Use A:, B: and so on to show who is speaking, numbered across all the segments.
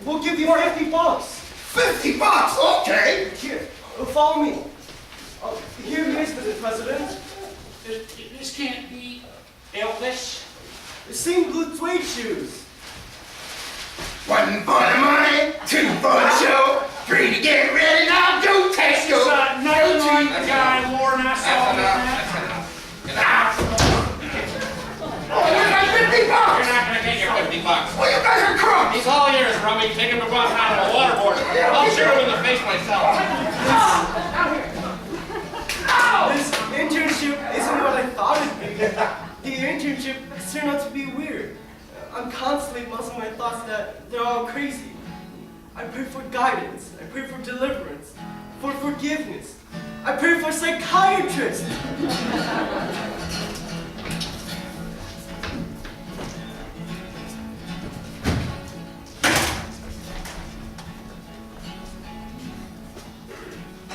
A: We'll give you $50.
B: 50 bucks, okay.
A: Here, follow me. Here he is, Mr. President.
C: This can't be Elvis.
A: Same blue suede shoes.
B: 1 for the money, 2 for the show, 3 to get ready, now go Tesco.
C: Nothing like the guy Warren I saw.
B: That's enough. Oh, you got 50 bucks.
C: You're not going to take your 50 bucks.
B: Well, you guys are crooks.
C: He's all yours, Rummy. Take him to bus out of a waterboard. I'll shoot him in the face myself.
A: This internship isn't what I thought it'd be. The internship has turned out to be weird. I'm constantly muscling my thoughts that they're all crazy. I pray for guidance. I pray for deliverance. For forgiveness. I pray for psychiatrists.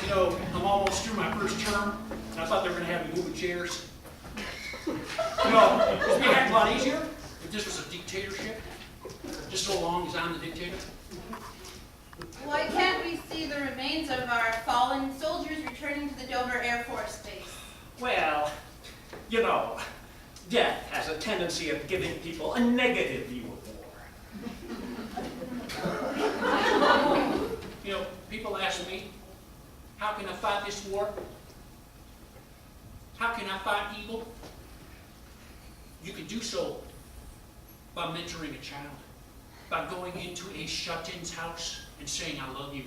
C: You know, I'm almost through my first term, and I thought they were going to have me moving chairs. You know, it'd be a heck of a lot easier if this was a dictatorship, just so long as I'm the dictator.
D: Why can't we see the remains of our fallen soldiers returning to the Dover Air Force Base?
E: Well, you know, death has a tendency of giving people a negative view of war.
C: You know, people ask me, how can I fight this war? How can I fight evil? You can do so by mentoring a child, by going into a shut-in's house and saying, I love you.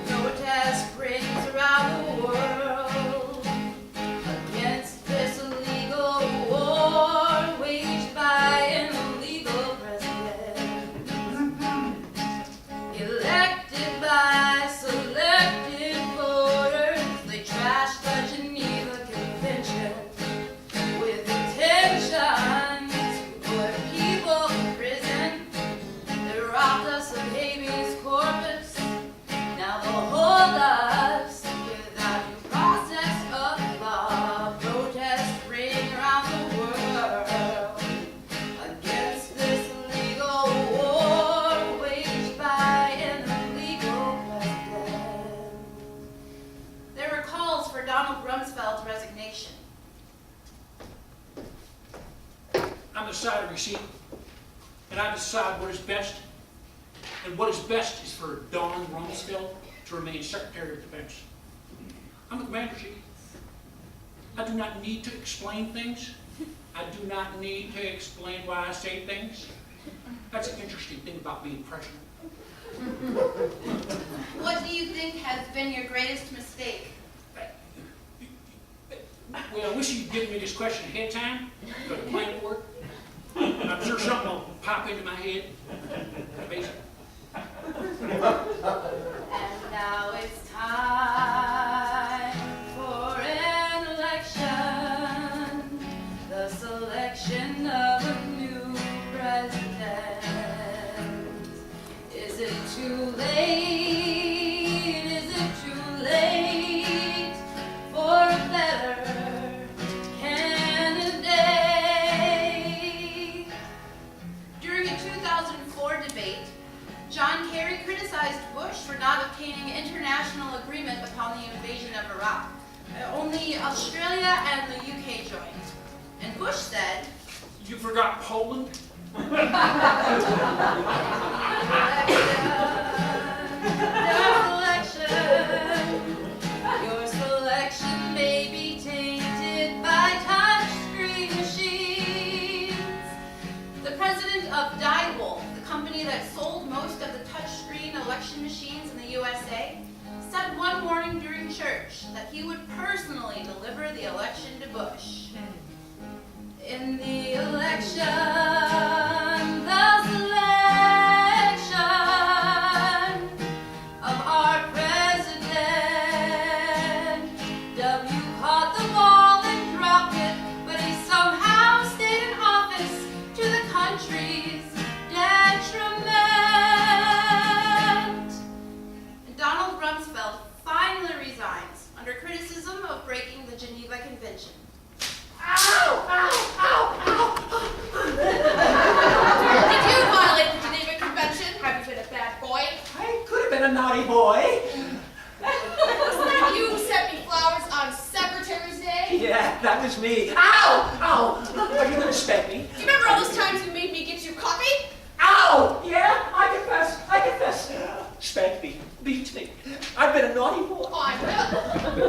D: Protest rings around the world against this illegal war waged by an illegal president, elected by selected voters. They trashed the Geneva Convention with intention to put people in prison. They robbed us of habeas corpus. Now they'll hold us without due process of law. Protests ring around the world against this illegal war waged by an illegal president. There were calls for Donald Rumsfeld's resignation.
C: I'm the side of receipt, and I decide what is best. And what is best is for Don Rumsfeld to remain Secretary of Defense. I'm the Commander-in-Chief. I do not need to explain things. I do not need to explain why I say things. That's an interesting thing about being president.
D: What do you think has been your greatest mistake?
C: Well, I wish you'd given me this question ahead of time, but the plan to work. I'm sure something will pop into my head. Basically.
D: And now it's time for an election, the selection of a new president. Is it too late? Is it too late for a better candidate? During a 2004 debate, John Kerry criticized Bush for not obtaining international agreement upon the invasion of Iraq. Only Australia and the UK joined. And Bush said,
C: You forgot Poland?
D: Your selection may be tainted by touchscreen machines. The president of Diewolf, the company that sold most of the touchscreen election machines in the USA, said one morning during church that he would personally deliver the election to Bush. In the election, the selection of our president, W caught the ball and dropped it, but he somehow stayed in office to the country's detriment. And Donald Rumsfeld finally resigns under criticism of breaking the Geneva Convention.
E: Ow! Ow! Are you gonna spank me?
D: Do you remember all those times you made me get you coffee?
E: Ow! Yeah, I confess. I confess. Spank me. Beat me. I've been a naughty boy.
D: Oh, I will.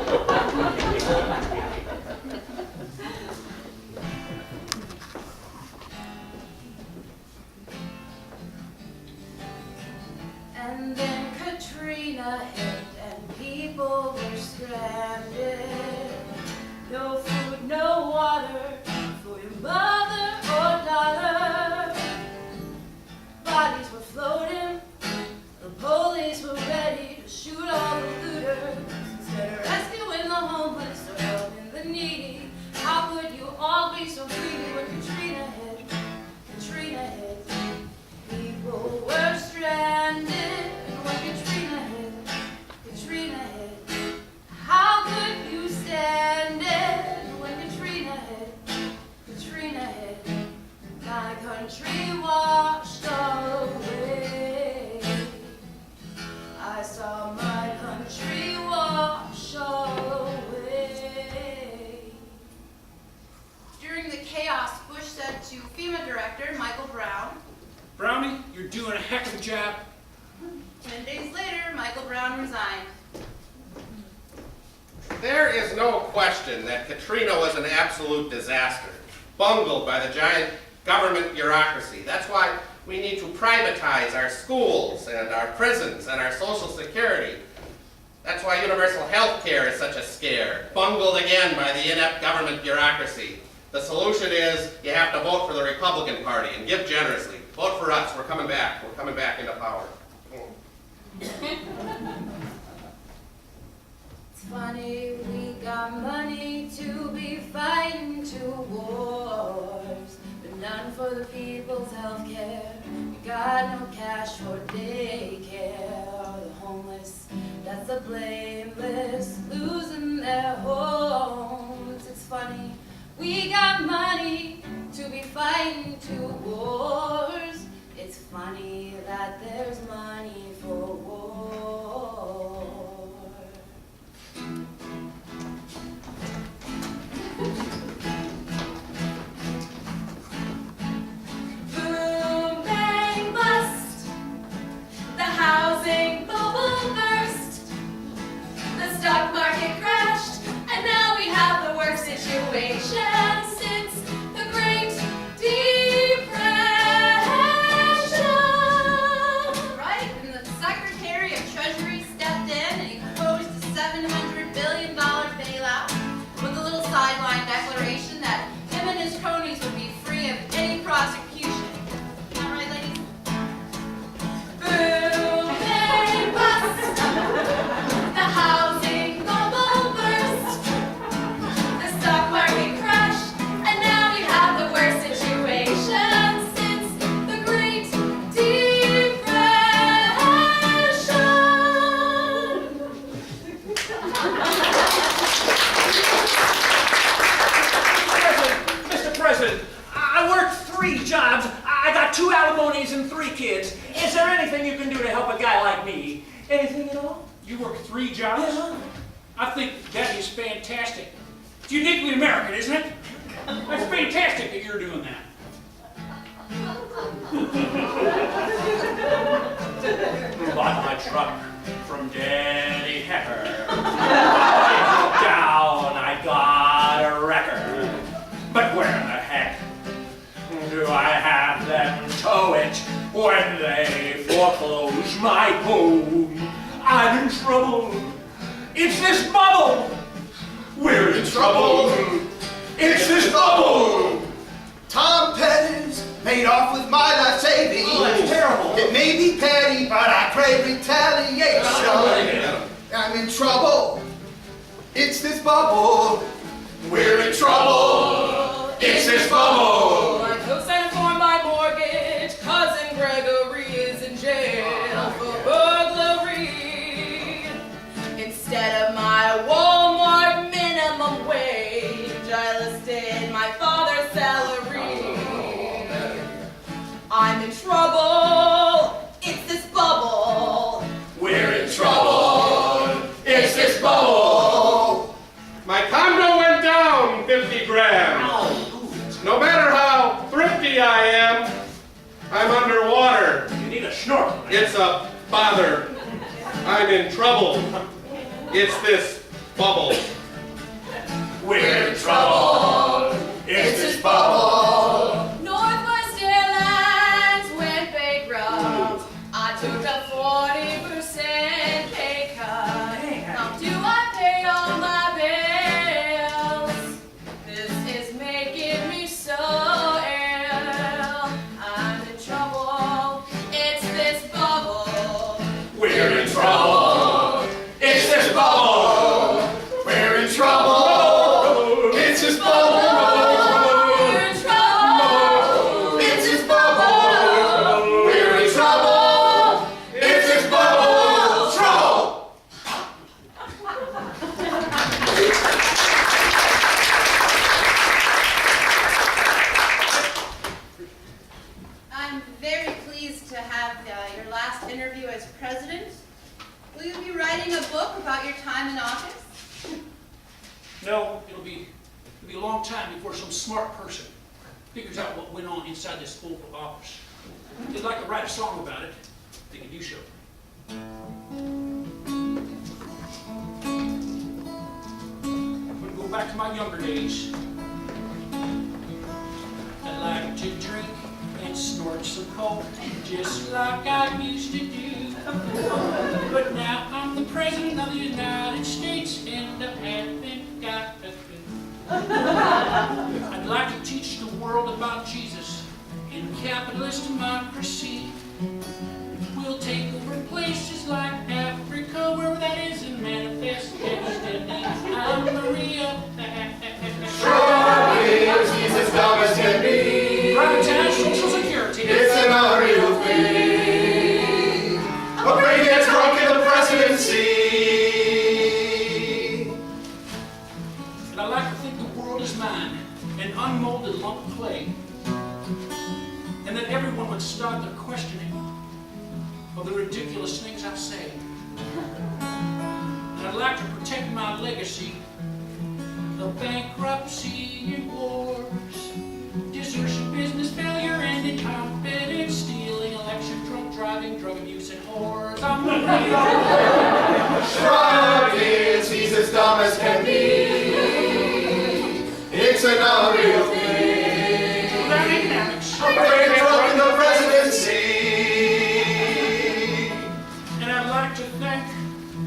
D: And then Katrina hit and people were stranded. No food, no water for your mother or daughter. Bodies were floating, the police were ready to shoot all the looters. Instead of rescuing the homeless or helping the needy, how could you all be so greedy when Katrina hit? Katrina hit. People were stranded when Katrina hit. Katrina hit. How could you stand it when Katrina hit? Katrina hit. My country washed all away. I saw my country wash all away. During the chaos, Bush said to FEMA Director Michael Brown,
C: Brownie, you're doing a heck of a job.
D: 10 days later, Michael Brown resigned.
B: There is no question that Katrina was an absolute disaster, bungled by the giant government bureaucracy. That's why we need to privatize our schools and our prisons and our social security. That's why universal health care is such a scare, bungled again by the inept government bureaucracy. The solution is you have to vote for the Republican Party and give generously. Vote for us. We're coming back. We're coming back into power.
D: It's funny, we got money to be fighting 2 wars, but none for the people's health care. We got no cash for daycare. The homeless, that's the blameless, losing their homes. It's funny, we got money to be fighting 2 wars. It's funny that there's money for war. Boom, bang, bust. The housing bubble burst. The stock market crashed, and now we have the worst situation since the Great Depression. Right? And the Secretary of Treasury stepped in and he proposed a $700 billion bailout with a little sideline declaration that him and his cronies would be free of any prosecution. Am I right, ladies? Boom, bang, bust. The housing bubble burst. The stock market crashed, and now we have the worst situation since the Great Depression.
E: Mr. President, I worked 3 jobs. I got 2 alimonies and 3 kids. Is there anything you can do to help a guy like me? Anything at all?
C: You work 3 jobs?
E: Yeah.
C: I think that is fantastic. It's uniquely American, isn't it? That's fantastic that you're doing that.
E: Bought my truck from Danny Hecker. I broke down, I got a record. But where the heck do I have them tow it when they foreclose my home? I'm in trouble. It's this bubble. We're in trouble. It's this bubble.
F: Tom Petty's paid off with my life savings.
E: Oh, that's terrible.
F: It may be petty, but I crave retaliation.
E: Oh,
F: I'm in trouble. It's this bubble. We're in trouble. It's this bubble.
G: My co-signer for my mortgage, cousin Gregory is in jail for burglary. Instead of my Walmart minimum wage, I listed my father's salary. I'm in trouble. It's this bubble.
F: We're in trouble. It's this bubble.
B: My condo went down 50 grand. No matter how thrifty I am, I'm underwater.
E: You need a snort.
B: It's a bother. I'm in trouble. It's this bubble.
E: We're in trouble. It's this bubble.
G: Northwest Airlines went bankrupt. I took a 40% pay cut. How do I pay all my bills? This is making me so ill. I'm in trouble. It's this bubble.
E: We're in trouble. It's this bubble.
F: We're in trouble. It's this bubble.
G: We're in trouble.
F: It's this bubble. We're in trouble. It's this bubble. Trouble.
D: I'm very pleased to have your last interview as president. Will you be writing a book about your time in office?
C: No, it'll be a long time before some smart person figures out what went on inside this Oval Office. If they'd like to write a song about it, they can do so. I'm going to go back to my younger days. I like to drink and snort some coke, just like I used to do. But now I'm the president of the United States, and I haven't got a clue. I'd like to teach the world about Jesus in capitalist democracy. We'll take over places like Africa, where that isn't manifest destiny. I'm Maria.
F: Shrub is Jesus dumb as can be.
C: Privatize Social Security.
F: It's an unreal thing. A brain gets drunk in the presidency.
C: And I like to think the world is mine, an unmolded lump of clay, and that everyone would start their questioning of the ridiculous things I say. And I'd like to protect my legacy of bankruptcy and wars, desertion, business failure, and incompetence, stealing, election, drunk driving, drug abuse, and whores. I'm the real
F: Shrub is Jesus dumb as can be. It's an unreal thing.
C: dynamics.
F: A brain gets drunk in the presidency.
C: And I'd like to thank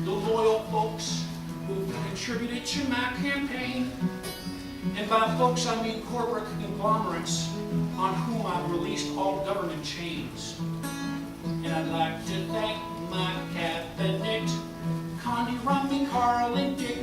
C: the loyal folks who contributed to my campaign. And by folks, I mean corporate conglomerates on whom I've released all government chains. And I'd like to thank my cabinet, Condi, Rummy, Karl, and Dick,